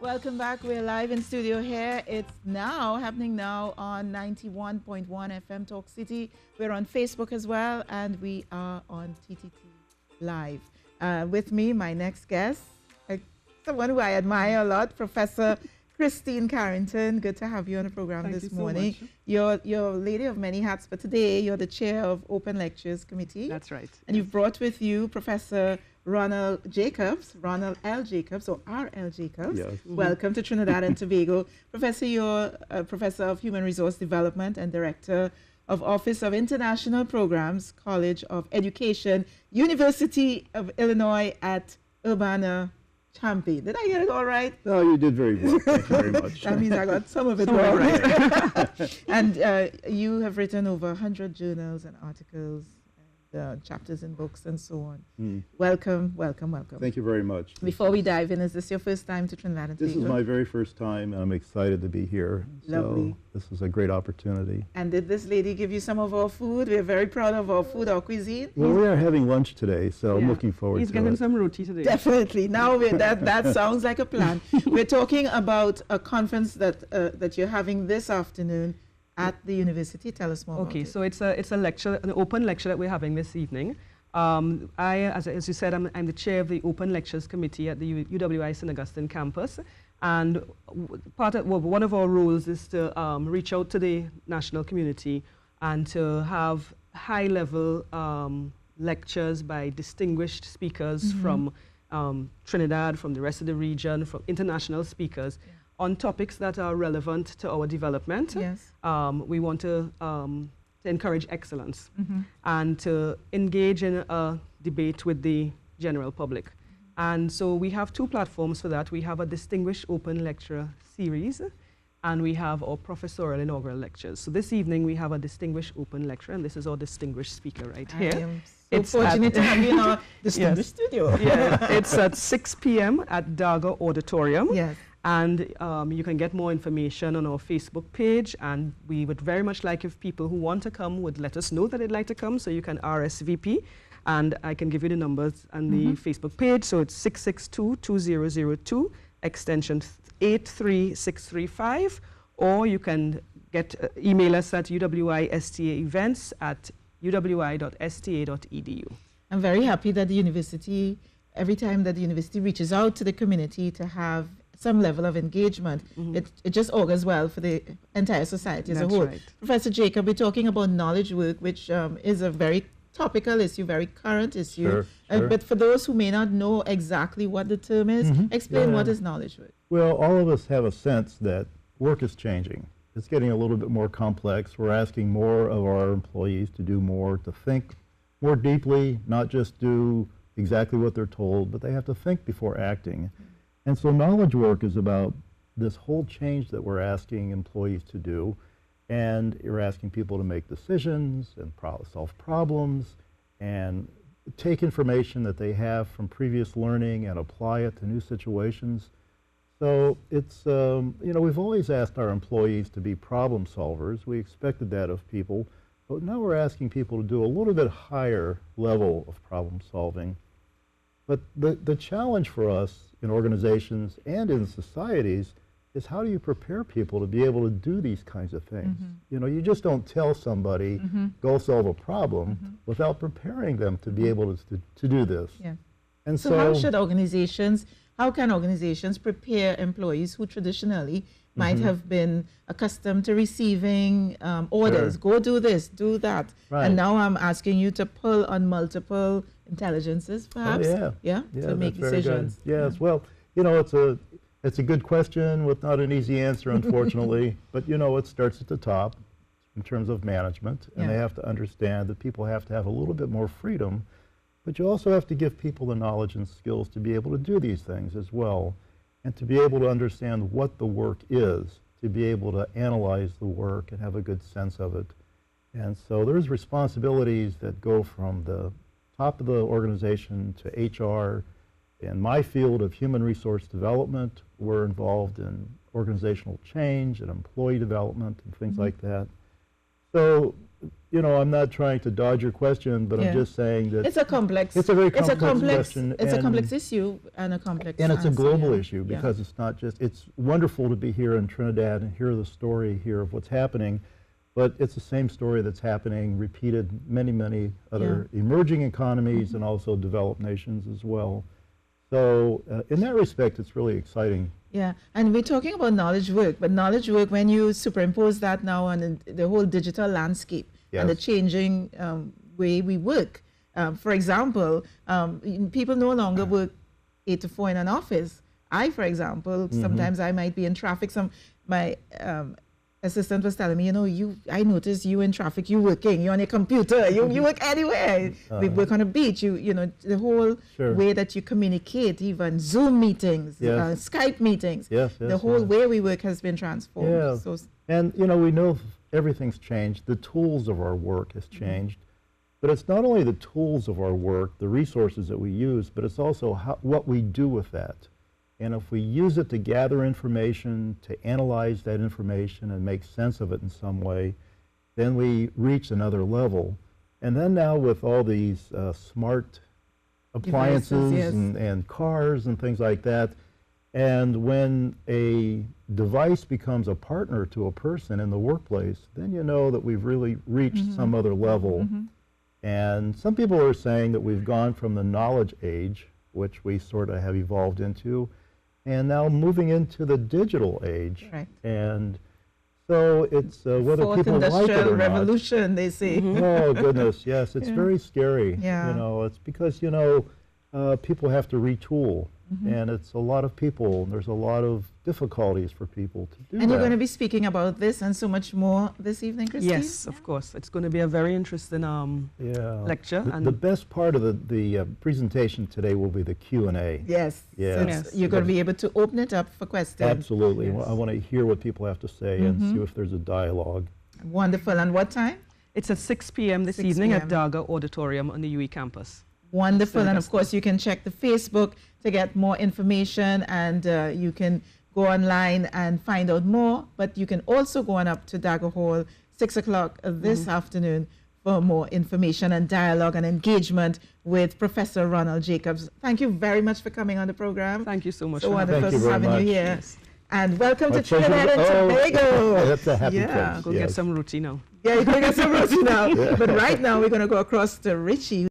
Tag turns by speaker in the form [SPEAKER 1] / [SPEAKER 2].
[SPEAKER 1] Welcome back. We're live in studio here. It's now happening now on 91.1 FM Talk City. We're on Facebook as well, and we are on TTT Live. With me, my next guest, someone who I admire a lot, Professor Christine Carrington. Good to have you on the program this morning.
[SPEAKER 2] So much.
[SPEAKER 1] You're a lady of many hats, but today you're the chair of Open Lectures Committee.
[SPEAKER 2] That's right.
[SPEAKER 1] And you've brought with you Professor Ronald L. Jacobs, or R.L. Jacobs.
[SPEAKER 3] Yes.
[SPEAKER 1] Welcome to Trinidad and Tobago. Professor, you're a Professor of Human Resource Development and Director of Office of International Programs, College of Education, University of Illinois at Urbana-Champaign. Did I get it all right?
[SPEAKER 3] No, you did very well. Thank you very much.
[SPEAKER 1] That means I got some of it wrong. Right. And you have written over 100 journals and articles, chapters in books and so on. Welcome, welcome, welcome.
[SPEAKER 3] Thank you very much.
[SPEAKER 1] Before we dive in, is this your first time to Trinidad and Tobago?
[SPEAKER 3] This is my very first time, and I'm excited to be here.
[SPEAKER 1] Lovely.
[SPEAKER 3] So this is a great opportunity.
[SPEAKER 1] And did this lady give you some of our food? We're very proud of our food, our cuisine.
[SPEAKER 3] Well, we are having lunch today, so I'm looking forward
[SPEAKER 2] He's
[SPEAKER 3] to
[SPEAKER 2] getting
[SPEAKER 3] it.
[SPEAKER 2] some roti today.
[SPEAKER 1] Definitely. Now that sounds like a plan. We're talking about a conference that you're having this afternoon at the university. Tell us more about it.
[SPEAKER 2] So it's a lecture, an open lecture that we're having this evening. As you said, I'm the chair of the Open Lectures Committee at the UWI St. Augustine campus. And one of our roles is to reach out to the national community and to have high-level lectures by distinguished speakers from Trinidad, from the rest of the region, from international speakers on topics that are relevant to our development.
[SPEAKER 1] Yes.
[SPEAKER 2] We want to encourage excellence and to engage in a debate with the general public. And so we have two platforms for that. We have a distinguished open lecture series, and we have our professorial inaugural lectures. So this evening we have a distinguished open lecture, and this is our distinguished speaker right here.
[SPEAKER 1] I am so fortunate to have you in our distinguished studio.
[SPEAKER 2] Yeah, it's at 6 p.m. at Daga Auditorium.
[SPEAKER 1] Yes.
[SPEAKER 2] And you can get more information on our Facebook page, and we would very much like if people who want to come would let us know that they'd like to come, so you can RSVP, and I can give you the numbers on the Facebook page. So it's 662-2002, extension 83635, or you can email us at uwistaevents@uwi.sta.edu.
[SPEAKER 1] I'm very happy that the university, every time that the university reaches out to the community to have some level of engagement, it just augurs well for the entire society as a whole.
[SPEAKER 2] Right.
[SPEAKER 1] Professor Jacob, we're talking about knowledge work, which is a very topical issue, very current issue.
[SPEAKER 3] Sure.
[SPEAKER 1] But for those who may not know exactly what the term is, explain what is knowledge work.
[SPEAKER 3] Well, all of us have a sense that work is changing. It's getting a little bit more complex. We're asking more of our employees to do more, to think more deeply, not just do exactly what they're told, but they have to think before acting. And so knowledge work is about this whole change that we're asking employees to do. And you're asking people to make decisions and solve problems and take information that they have from previous learning and apply it to new situations. So it's, we've always asked our employees to be problem solvers. We expected that of people. But now we're asking people to do a little bit higher level of problem solving. But the challenge for us in organizations and in societies is how do you prepare people to be able to do these kinds of things? You know, you just don't tell somebody, go solve a problem, without preparing them to be able to do this.
[SPEAKER 1] Yeah.
[SPEAKER 3] And
[SPEAKER 1] So how can organizations prepare employees who traditionally might have been accustomed to receiving orders, go do this, do that.
[SPEAKER 3] Right.
[SPEAKER 1] And now I'm asking you to pull on multiple intelligences, perhaps,
[SPEAKER 3] to
[SPEAKER 1] make
[SPEAKER 3] that's very
[SPEAKER 1] decisions.
[SPEAKER 3] good. Yes, well, it's a good question with not an easy answer, unfortunately. But, it starts at the top in terms of management, and they have to understand that people have to have a little bit more freedom, but you also have to give people the knowledge and skills to be able to do these things as well, and to be able to understand what the work is, to be able to analyze the work and have a good sense of it. And so there's responsibilities that go from the top of the organization to HR. In my field of human resource development, we're involved in organizational change and employee development and things like that. So you know, I'm not trying to dodge your question, but
[SPEAKER 1] Yeah.
[SPEAKER 3] I'm just saying that
[SPEAKER 1] It's a complex.
[SPEAKER 3] it's a very complex question.
[SPEAKER 1] It's a
[SPEAKER 3] and-
[SPEAKER 1] complex issue and a complex.
[SPEAKER 3] And it's a
[SPEAKER 1] answer,
[SPEAKER 3] global
[SPEAKER 1] yeah.
[SPEAKER 3] issue
[SPEAKER 1] Yeah.
[SPEAKER 3] because it's not just, it's wonderful to be here in Trinidad and hear the story here of what's happening, but it's the same story that's happening, repeated many, many other emerging economies and also developed nations as well. So in that respect, it's really exciting.
[SPEAKER 1] Yeah, and we're talking about knowledge work, but knowledge work, when you superimpose that now on the whole digital landscape and the
[SPEAKER 3] Yes.
[SPEAKER 1] changing way we work. For example, people no longer work 8 to 4 in an office. I, for example, sometimes I might be in traffic. My assistant was telling me, you know, I noticed you in traffic, you working, you're on your computer, you work anywhere. We work on a beach, you know, the whole
[SPEAKER 3] Sure.
[SPEAKER 1] way that you communicate, even Zoom meetings,
[SPEAKER 3] Yes.
[SPEAKER 1] Skype meetings.
[SPEAKER 3] Yes,
[SPEAKER 1] The
[SPEAKER 3] yes,
[SPEAKER 1] whole
[SPEAKER 3] yes.
[SPEAKER 1] way we work has been transformed.
[SPEAKER 3] Yeah.
[SPEAKER 1] So,
[SPEAKER 3] And, you know, we know everything's changed. The tools of our work has changed. But it's not only the tools of our work, the resources that we use, but it's also what we do with that. And if we use it to gather information, to analyze that information and make sense of it in some way, then we reach another level. And then now with all these smart appliances
[SPEAKER 1] Devices, yes.
[SPEAKER 3] and cars and things like that, and when a device becomes a partner to a person in the workplace, then you know that we've really reached some other level. And some people are saying that we've gone from the knowledge age, which we sort of have evolved into, and now moving into the digital age.
[SPEAKER 1] Right.
[SPEAKER 3] And so it's whether
[SPEAKER 1] Fourth
[SPEAKER 3] people like it
[SPEAKER 1] industrial
[SPEAKER 3] or not.
[SPEAKER 1] revolution, they say.
[SPEAKER 3] Oh, goodness, yes, it's very scary.
[SPEAKER 1] Yeah.
[SPEAKER 3] You know, it's because, you know, people have to retool, and it's a lot of people, and there's a lot of difficulties for people to do
[SPEAKER 1] And
[SPEAKER 3] that.
[SPEAKER 1] you're going to be speaking about this and so much more this evening, Christine?
[SPEAKER 2] Yes, of course. It's going to be a very interesting
[SPEAKER 3] Yeah.
[SPEAKER 2] lecture.
[SPEAKER 3] The best part of the presentation today will be the Q&A.
[SPEAKER 1] Yes.
[SPEAKER 3] Yes.
[SPEAKER 1] So it's-
[SPEAKER 2] Yes.
[SPEAKER 1] you're going to be able to open it up for questions.
[SPEAKER 3] Absolutely.
[SPEAKER 2] Yes.
[SPEAKER 3] I want to hear what people have to say and see if there's a dialogue.
[SPEAKER 1] Wonderful. And what time?
[SPEAKER 2] It's at 6 p.m. this
[SPEAKER 1] 6
[SPEAKER 2] evening at
[SPEAKER 1] p.m.
[SPEAKER 2] Daga Auditorium on the UE campus.
[SPEAKER 1] Wonderful. And of
[SPEAKER 2] Fantastic.
[SPEAKER 1] course, you can check the Facebook to get more information, and you can go online and find out more. But you can also go on up to Daga Hall, 6 o'clock this afternoon, for more information and dialogue and engagement with Professor Ronald Jacobs. Thank you very much for coming on the program.
[SPEAKER 2] Thank you so much
[SPEAKER 1] So
[SPEAKER 2] for having
[SPEAKER 1] wonderful
[SPEAKER 3] Thank you very
[SPEAKER 1] having you
[SPEAKER 3] much.
[SPEAKER 1] here.
[SPEAKER 2] Yes.
[SPEAKER 1] And welcome
[SPEAKER 3] My
[SPEAKER 1] to
[SPEAKER 3] pleasure.
[SPEAKER 1] Trinidad and Tobago.
[SPEAKER 3] That's a happy
[SPEAKER 1] Yeah.
[SPEAKER 3] place.
[SPEAKER 2] Go
[SPEAKER 3] yes.
[SPEAKER 2] get some roti now.
[SPEAKER 1] Yeah, you're going to get some roti now. But right now, we're going to go across to Richie.